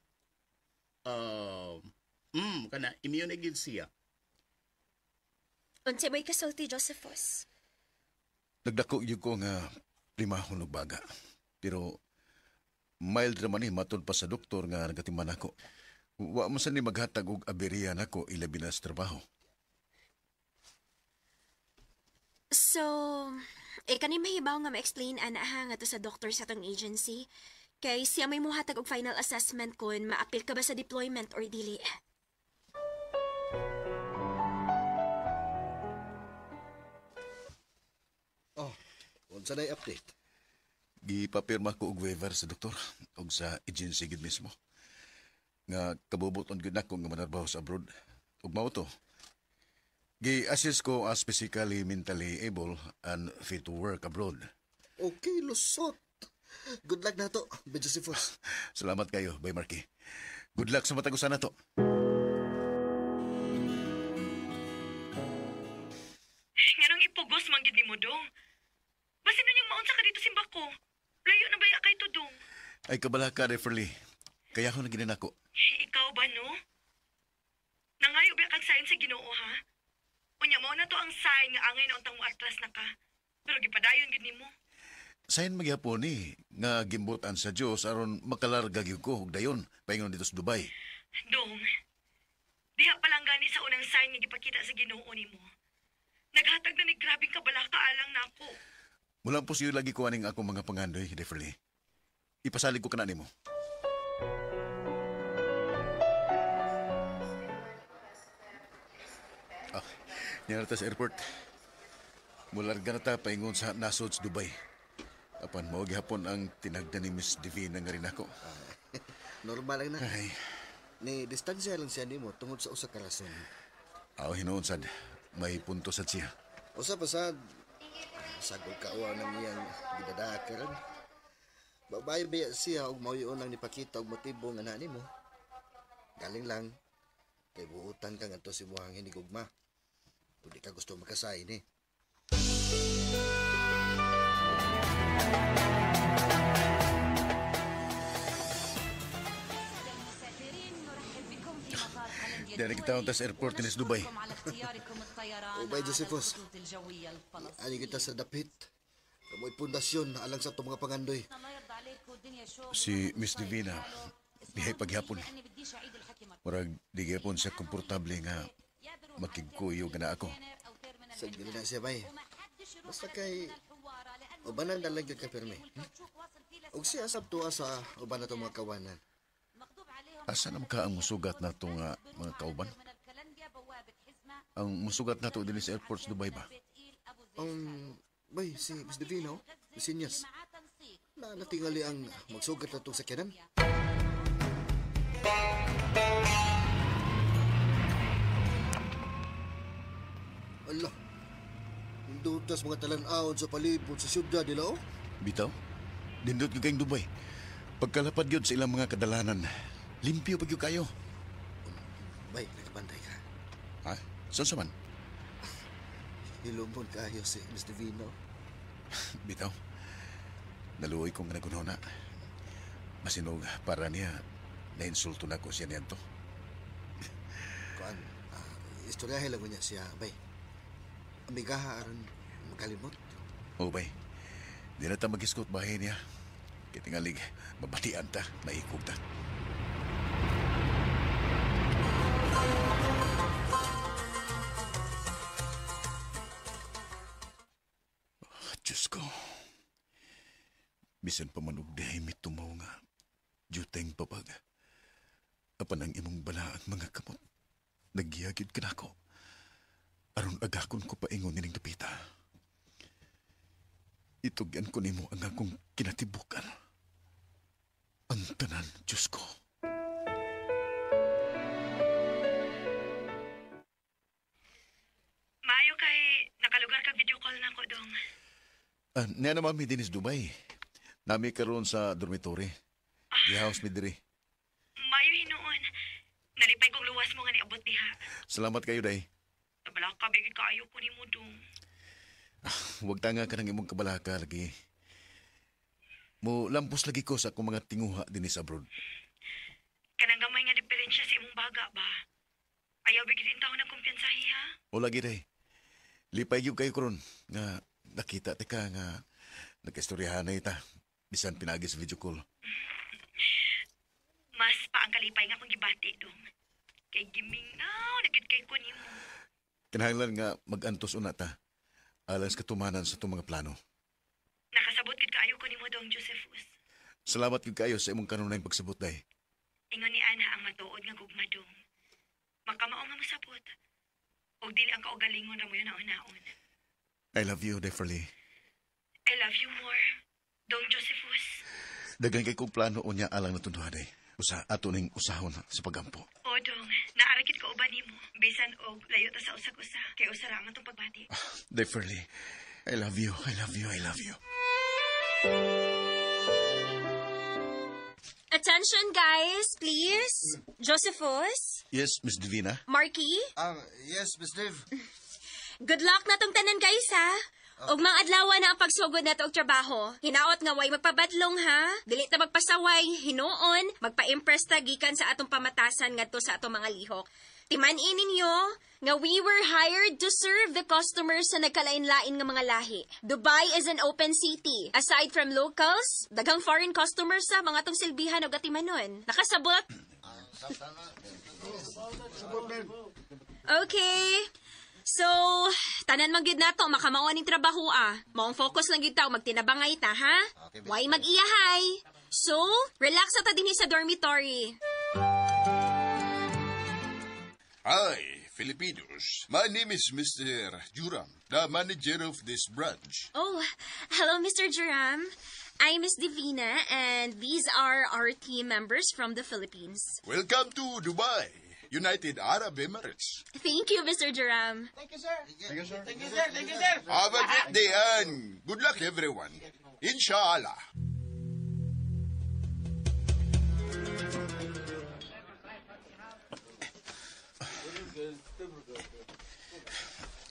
Speaker 5: Kana immune agad siya.
Speaker 11: Unsa may kasulti, Josephus?
Speaker 4: Nagdako yun ko nga primahon og baga. Pero mild naman ni matod pa sa doktor nga nagatiman ako. Wa mo sa ni maghatag og aberiya nako ilabi na sa trabaho.
Speaker 11: So, kani mahibaw nga ma-explain ana nga to sa doktor sa tong agency. Kay siya may muhatag og final assessment kung maapil ka ba sa deployment or dili.
Speaker 10: Oh, unsa na update?
Speaker 4: Gipapirma ko og waiver sa doktor og sa agency gid mismo. Nga kabubuton gid nako nga manarbaho sa abroad. Ug mao to. Gi-assist ko as physically, mentally able and fit to work abroad.
Speaker 10: Okay, lusot. Good luck na to, Josephus.
Speaker 4: Salamat kayo, Bay Marky. Good luck sa matagusan na to.
Speaker 8: Nganong ipugos man gid nimo dong. Basin na niyang maunsa ka dito simbako. Layo na baya kay to dong.
Speaker 4: Ay kabala ka, Referlee. Kaya ako naginan ako.
Speaker 8: Ikaw ba no? Nangayo ba kag sign sa Ginoo ha? Unya mo na to ang sign nga angay na untang mo atras na ka. Pero gipadayon gid nimo.
Speaker 4: Sayon magyapon ni nga gimbutan sa Dios aron makalarga gyud ko og dayon paingon dito sa Dubai.
Speaker 8: Dong. Diha pa lang gani sa unang sign nga gipakita sa Ginoo nimo. Naghatag na ni grabing kabalaka alang nako.
Speaker 4: Mula po siyo lagi ko aning akong mga pangandoy, Referlee. Ipasalig ko kana nimo. Niyarata sa airport. Mularga na ta paingon sa nasod sa Dubai. Apan mao gihapon ang tinagdan ni Miss Divina nga rin ako.
Speaker 10: Normal lang na.
Speaker 4: Ay.
Speaker 10: Ni distansya lang siya nimo tungod sa usa ka rason.
Speaker 4: Aw hinuon sad. May punto sad siya.
Speaker 10: Usa pa sad sagol kaawa nang iyang gidadakaran. Babae biya siya og mauyon lang nipakita og motibo nga na nimo. Galing lang kay buutan ka ngadto si muhang hinigugma. Kung di ka gusto makasay ni.
Speaker 4: Dari kita untas airport in Dubai.
Speaker 10: Ubay, Josephus. Ani kita sa dapit. Kamoy pundasyon alang sa itong mga pangandoy.
Speaker 4: Si Miss Divina, dihay paghapon. Murag di gyapon siya komportable nga makigkuyo na ako.
Speaker 10: Sa gili na siya bay. Basta kay ubanan na lang ka perme. Og siya sabtuwa sa uban na itong mga kawanan.
Speaker 4: Asa na ka ang musugat na itong mga kauban? Ang musugat na ito din sa airport sa Dubai ba?
Speaker 10: Bay, si Miss Divino, si Sinyas. Na natingali ang magsugat na itong sakyanan. Allah, hindutas mga talan-aon sa palibot sa syudad nila, oh.
Speaker 4: Bitaw, dindot ka kayong Dubai. Pagkalapad yun sa ilang mga kadalanan, limpyo pa yun kayo.
Speaker 10: Bay, nakabantay ka.
Speaker 4: Ha? Saan sa man?
Speaker 10: Hilumon kayo si Miss Divino.
Speaker 4: Bitaw, naluoy kong nagunona. Masinog para niya nainsulto na ko siya niyan to.
Speaker 10: Kuan, istoryahin lang mo niya siya, bay. Amigaha aron makalimot.
Speaker 4: Oo, bay. Di na ta mag-iskot bahay niya. Kitingalig, mabatian ta, maikog ta. Diyos ko. Bisan pa man og dihay mitumaw nga. Juteng papag. Apan ang imong bala ang mga kamot. Nagyagid ka na ako. Aron agakon ko paingon nining dapita. Itugyan ko nimo ang akong kinatibukan. Ang tanan, Diyos ko.
Speaker 8: Maayo kay nakalugar kag video call na ko dong.
Speaker 4: Niya naman mi dinis Dubai. Nami karon sa dormitory. Di-house mi diri.
Speaker 8: Maayo hinuon. Nalipay kong luwas mo nga niabot diha.
Speaker 4: Salamat kayo, day.
Speaker 8: Nabalaka bigay kaayo ko nimo dong.
Speaker 4: Huwag tanga ka ng imong kabalaka lagi. Mo lampos lagi ko sa akong mga tinguha din sa abroad.
Speaker 8: Kanang gamay nga diferensya diferensya sa imong baga ba? Ayaw bigyan taon ng kumpiyansahi, ha?
Speaker 4: O lagi day. Lipay yung kayo karon nga nakita tika nga nagkastoryahan na ita. Bisan pinagi sa video call.
Speaker 8: Mas pa ang kalipay nga kung gibati, dong. Kay giming na, nagkit kay ko nimo.
Speaker 4: Kinahanglan nga mag-antos una ta. Alang sa katumanan sa itong mga plano.
Speaker 8: Nakasabot kid kaayo ko nimo, dong Josephus.
Speaker 4: Salamat yung kayo sa imong kanunay pagsabot day.
Speaker 8: Ingon ni Ana ang matuod nga gugma, dong. Makamao nga masabot. O dili ang kaugalingon ra mo yun naon-naon.
Speaker 4: I love you, Deferly.
Speaker 8: I love you more, dong Josephus.
Speaker 4: Dagan kay kong plano o niya alang natunduhan day. Usa ato ning usahon sa pagampo.
Speaker 8: O, dong. Naarakit ko uban nimo. Bisan og layo ta sa usag-usa. Kay usara man tong pagbati.
Speaker 4: Deferly, I love you, I love you, I love you.
Speaker 11: Attention, guys, please. Josephus?
Speaker 4: Yes, Miss Divina?
Speaker 11: Marky?
Speaker 10: Yes, Miss Dave.
Speaker 11: Good luck na tong tanan, guys, ha? Og mga adlaw na ang pagsugod nato og trabaho. Hinaot nga way magpabatlong, ha? Dili ta magpasaway, hinuon, magpa-impress ta gikan sa atong pamatasan ngadto sa atong mga lihok. Timan-in ninyo nga we were hired to serve the customers sa nagkalain-lain nga mga lahi. Dubai is an open city. Aside from locals, daghang foreign customers sa mga tong silbihan og atimanon. Nakasabot? Okay. So, tanan man gyud nato makamawa ning trabaho Maong focus lang gyud ta magtinabangay ta, ha? Way mag-iyahay. So, relax ta dinhi sa dormitory.
Speaker 12: Hi, Filipinos. My name is Mr. Juram, the manager of this branch.
Speaker 11: Oh, hello, Mr. Juram. I'm Miss Divina, and these are our team members from the Philippines.
Speaker 12: Welcome to Dubai, United Arab Emirates.
Speaker 11: Thank you, Mr. Juram.
Speaker 12: Thank you, sir. Thank you, sir. Thank you, sir. Thank you, sir. Have a great day and good luck, everyone. Inshallah.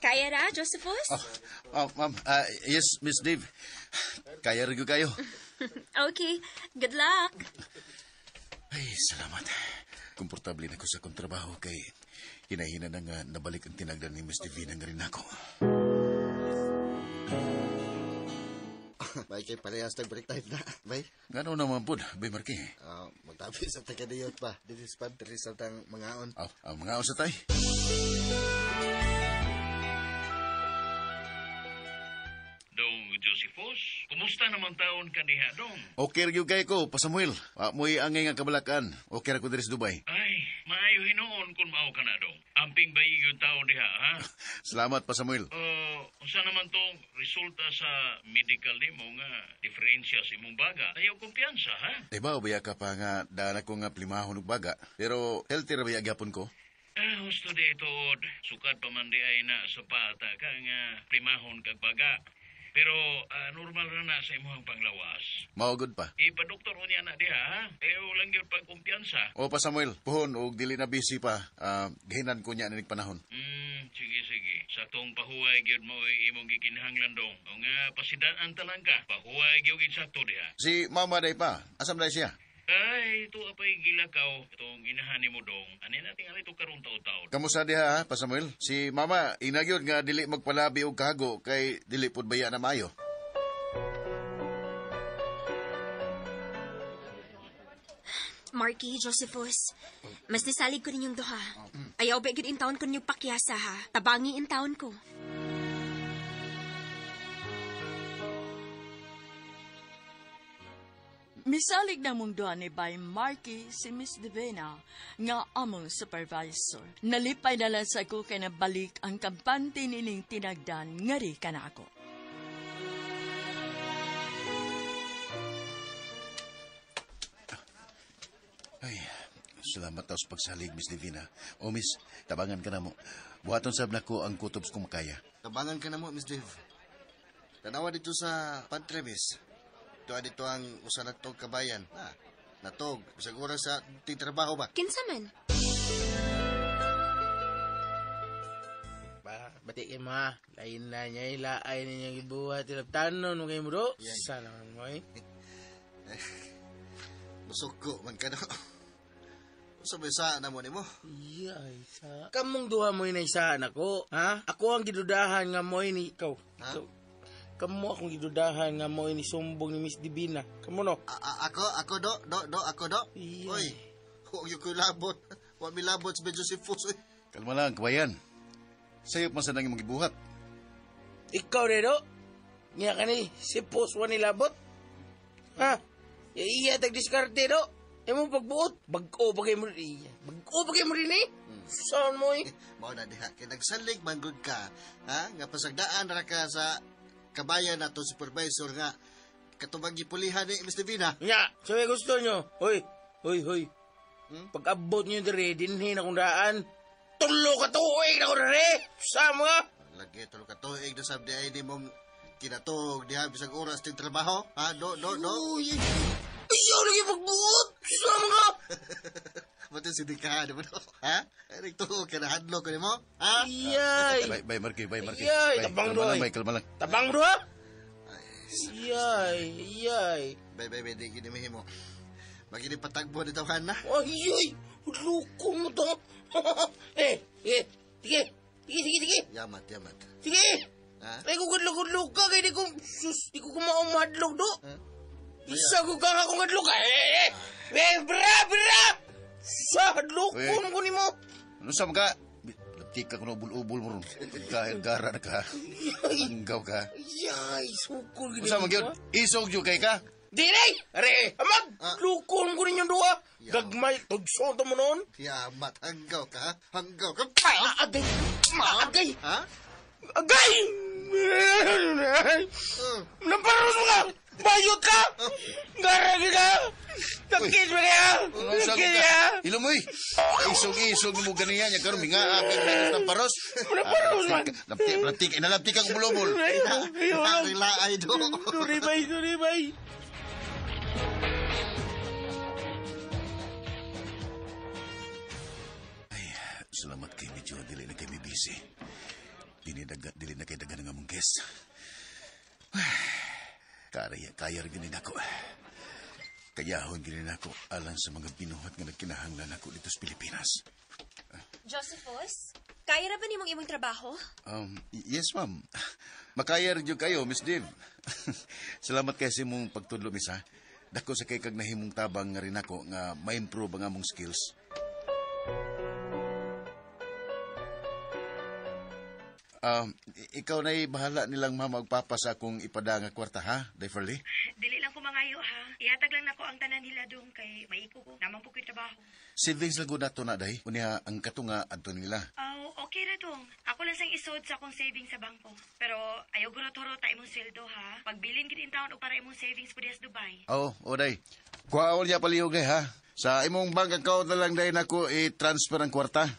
Speaker 11: Kaya ra, Josephus?
Speaker 4: Ma'am, yes, Miss Dave. Kaya rin kayo.
Speaker 11: Okay, good luck.
Speaker 4: Ay, salamat. Komportable na ko sa kong trabaho kay hinahina na nga nabalik ang tinagdan ni Miss Divina nga rin ako.
Speaker 10: Bay kay parehas nag-break time na. Bay?
Speaker 4: Gano'n naman po, Bay Marky.
Speaker 10: Magtabi sa taga-diyot pa. This is pantry sa tang mangaon.
Speaker 4: Mangaon sa tay.
Speaker 5: Dong Josephus, kumusta naman taon ka diha, Dong?
Speaker 4: Okay rin kay ko, pa Samuel. Mo'y angay nga kabalakan. Okay ra ko diri sa Dubai.
Speaker 5: Ay, maayo hinoon kung mao ka na, Dong. Amping ba yung taon diha, ha?
Speaker 4: Salamat pa Samuel.
Speaker 5: Unsa naman tong resulta sa medical nimo nga diferensya sa imong baga? Ayaw kumpiyansa, ha?
Speaker 4: Diba, ubaya ka pa nga daan ako nga plimahon og baga. Pero healthy ra ba gyapon ko?
Speaker 5: Husto di ito, sukad pa man di ay na sa pata ka nga primahon kag baga. Pero normal na sa imong panglawas.
Speaker 4: Maugod pa.
Speaker 5: Ipadoktor ko niya na diha, ha? Ayaw lang yung pagkumpiyansa.
Speaker 4: O pa Samuel, puhon og dili na busy pa. Gahinan ko niya ninig panahon.
Speaker 5: Sige. Sa tong pahuway gyud mo imong gikinahanglan, Dong. O nga pasidaan talang ka. Pahuway gyud insakto diha.
Speaker 4: Si Mama day pa. Asam day siya?
Speaker 5: Ay, ito apay gilakaw. Itong inahani mo, Dong. Ano natin ito karong taon-taon?
Speaker 4: Kamusta diha, pa Samuel? Si Mama, inagyod nga dili magpalabi og kahago kay dili pud baya na mayo.
Speaker 11: Marky, Josephus, mas nisalig ko ninyong duha. Ayaw ba gud in taon ko ninyong pakyasa, ha? Tabangi in taon ko.
Speaker 2: Misalig na mong doon ni Bay Marky si Miss Divina nga among supervisor. Nalipay na lang sa ko kay nabalik ang kampante nining tinagdan nga ri ka na ako.
Speaker 4: Ay, salamat tayo sa pagsalig, Miss Divina. O Miss, tabangan ka na mo. Buhaton sab na ko ang kutubs kung makaya.
Speaker 10: Tabangan ka na mo, Miss Dave. Tanawa dito sa pantry, Miss. Dito ang usa natog kabayan. Natog. Siguro sa trabaho ba?
Speaker 11: Kinsa man?
Speaker 13: Batik kayo mga. Lain na niya, ilaay ninyong ibuhat. Tanon mo kayo mo do. Sana mo eh.
Speaker 10: Busog ko man ka no. Sabay sa na mo ni mo.
Speaker 13: Iyay, sa... Kamong duha mo inaisaan ako, ha? Ako ang gidudahan nga mo ini... Ikaw. Kamu akong gidudahan nga mo ini sumbong ni Miss Divina. Kamu no?
Speaker 10: Ako, do, ako, do.
Speaker 13: Iyay.
Speaker 10: Uy, huwag yung kulabot. Huwag milabot sa Josephus, uy.
Speaker 4: Kalma lang, kabayan. Sayop man sa nang imong gibuhat.
Speaker 13: Ikaw rin, do? Nga ka ni, si Puswa nilabot? Ha? Iya, tag-diskarte, do? Emo pagbuot, bag-o bagay mo rin. Bag-o bagay mo rin eh. Saan mo eh?
Speaker 10: Mao na diha, kaya nagsalig manggod ka. Ha? Nga pasagdaan ra ka sa kabayan na to supervisor nga katubang gipulihan ni Miss Divina.
Speaker 13: Nya, sabi gusto nyo. Hoy. Pag-abot nyo dire, dinhin akong daan. Tulo ka tuig na ko dire. Saan mo nga?
Speaker 10: Lagi, tulo ka tuig na sabdi ay di mong kinatog diha bisag oras ting trabaho. Ha? Do.
Speaker 13: Uy. Ayaw lagi pagbuot. Saan mo nga?
Speaker 10: Mati sidikahan mo, no? Ha? Ay, nagtuo ka na hadlo ko ni mo? Ha?
Speaker 13: Iyay.
Speaker 4: Bay, Marky.
Speaker 13: Iyay, tabang doy.
Speaker 4: Kalma lang.
Speaker 13: Tabang doy, ha? Iyay.
Speaker 10: Bay, di ginimihin mo. Magini patagbo dito ka na.
Speaker 13: Ay, luko mo to. Sige.
Speaker 10: Yamat.
Speaker 13: Sige.
Speaker 10: Ha?
Speaker 13: Ay, gudlog ka. Kaya di ko kumaong mahadlog do. Isa ko kang akong hadlog. Bra! Sa hadlog ko ni mo.
Speaker 4: Ano sa mga? Latik ka kuno ubul-ubul mo ron. Gara na ka. Hanggaw ka.
Speaker 13: Yay, sukol gini.
Speaker 4: Ano sa mga? Isog yung kay ka?
Speaker 13: Dinay! Are, amag! Lukon ko ninyong duha. Gagmay, tugsoto mo noon.
Speaker 10: Yamat, hanggaw ka.
Speaker 13: Agay!
Speaker 10: Ha?
Speaker 13: Agay! Namparos mo ka! Bayot ka! Garagi ka! Takit mo kaya! Takit ka!
Speaker 4: Ilumoy! Isog mo ganiyan. Yan karoon, mga apin na ng paros.
Speaker 13: Namparos man!
Speaker 4: Inalaptik ang bulobol.
Speaker 10: Rilaay do.
Speaker 13: Duribay!
Speaker 4: Salamat kay medyo dili na kay busy. Dili na kay dagan nga mong guest. Kaya rin ginin ako. Kayahon ginin ako alang sa mga binuhat nga nagkinahanglan ako dito sa Pilipinas.
Speaker 11: Josephus, kaya ra ba ni mong imong trabaho?
Speaker 4: Yes, ma'am. Makaya rin kayo, Miss Div. Salamat kasi mong pagtudlo, Miss, ha. Dako sa kay kag nahimong tabang nga rin ako nga ma-improve ang among skills. Ikaw na'y bahala nilang magpapasa kung ipada nga kwarta, ha, Dayferly?
Speaker 8: Dili lang ko mangayo, ha? Ihatag lang nako ang tanan nila dong kay maiko ko. Namang po ko'y trabaho.
Speaker 4: Savings lang na to na, Day. Unya, ang katunga adto nila.
Speaker 8: Okay ra dong. Ako lang sang isod sa akong savings sa bangko. Pero ayaw gurot-hurot ta imong sweldo, ha? Pagbilin gid in town o para imong savings pwede sa Dubai.
Speaker 4: Oo, Day. Kuhaon niya palihog, Day, ha? Sa imong bank account na lang, Day, nako i-transfer ang kwarta.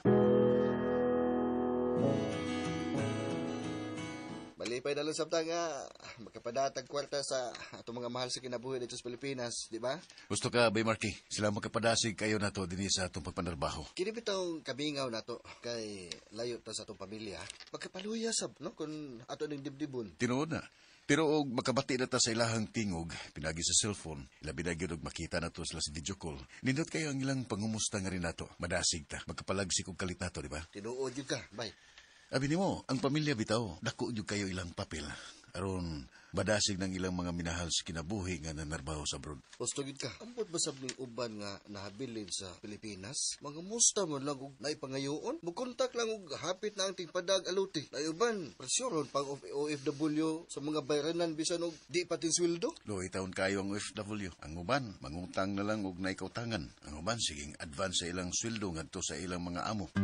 Speaker 10: Malipay na lang sabta nga makapadatag kwarta sa atong mga mahal sa kinabuhi dito sa Pilipinas, di ba?
Speaker 4: Gusto ka, Bay Marky? Sila magkapadasig kayo na to din sa atong pagpanarbaho.
Speaker 10: Kini bitong kabingaw na to kay layo ta sa atong pamilya. Magkapaluya sab, no? Kung ato ning dibdibon.
Speaker 4: Tinuod na. Pero og makabati na ta sa ilahang tingog, pinagi sa cellphone, labi na gyud og makita na to sila sa video call. Nindot kayo ang ilang pangumusta nga rin nato. Madasig ta. Magkapalagsik og kalit nato, di ba?
Speaker 10: Tinuod yun ka, bay.
Speaker 4: Abi nimo, ang pamilya bitaw, dako jud kayo ilang papel. Aron badasig ng ilang mga minahal sa kinabuhi nga nanarbaho sa abroad.
Speaker 10: Gusto gid ka. Ambot ba sab ning uban nga nahabilin sa Pilipinas? Mga musta man lang og naipangayoon. Mukontak lang og hapit na ang tingpadag aluti. Nayuban, presyoron pang OFW sa mga bayranan bisan og di patin sweldo.
Speaker 4: Loy taon kayo ang OFW. Ang uban, mangutang na lang og naikautangan. Ang uban siging advance sa ilang sweldo ngadto sa ilang mga amo.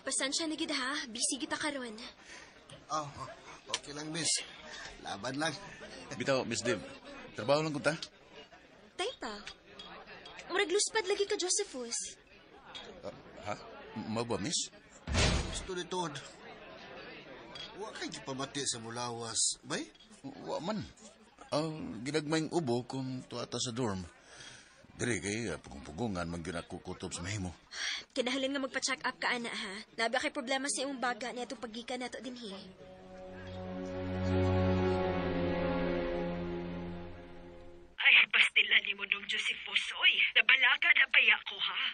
Speaker 11: Pasensya na gid ha. Busy kita karon.
Speaker 10: Okay lang, miss. Laban lang.
Speaker 4: Bitaw, Miss Div. Trabaho lang kunta?
Speaker 11: Tay pa. Murag luspad lagi ka, Josephus.
Speaker 4: Ha? Mao ba, miss?
Speaker 10: Gusto ni Todd. Wa kay gipamati sa mulawas, bay?
Speaker 4: Wa man. Ginagmayng ubo kung tuata sa dorm. Diri kay pugong-pugungan magyud ako kutob sa mahimo.
Speaker 11: Kinahanglan nga magpa-check up ka ana ha. Nabi kay problema sa imong baga niya pagikan nato dinhi.
Speaker 8: Ay, basta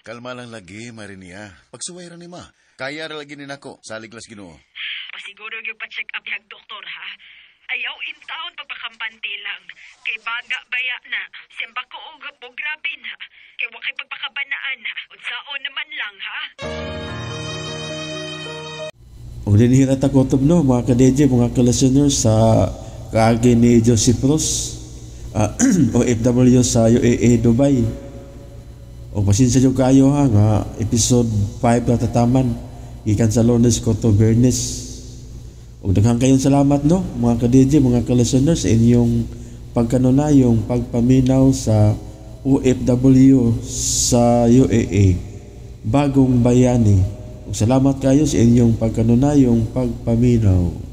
Speaker 4: Kalma lang lagi, Marinia. Pagsuway ra ni ma. Kaya ra lagi ni nako, salig las Ginoo.
Speaker 8: Pasiguro yung pa-check up yung doktor, ha? Ayaw in taon pagpakampante lang. Kay baga baya na. Simba ko og po grabe na. Kay wakay pagpakabanaan na. Unsaon naman lang, ha?
Speaker 1: O dinihira ta kutob no, mga ka-DJ, mga ka-listeners sa kaagi ni Joseph Ross, OFW sa UAE, Dubai. O pasensya nyo kayo ha, nga episode 5 na tataman, ikan sa Lourdes Coto Bernes. O daghang kayong salamat no, mga ka-DJ, mga ka-listeners, sa inyong pagkanunayong pagpaminaw sa OFW sa UAE, Bagong Bayani. Salamat kayo sa inyong pagkanunayong pagpaminaw.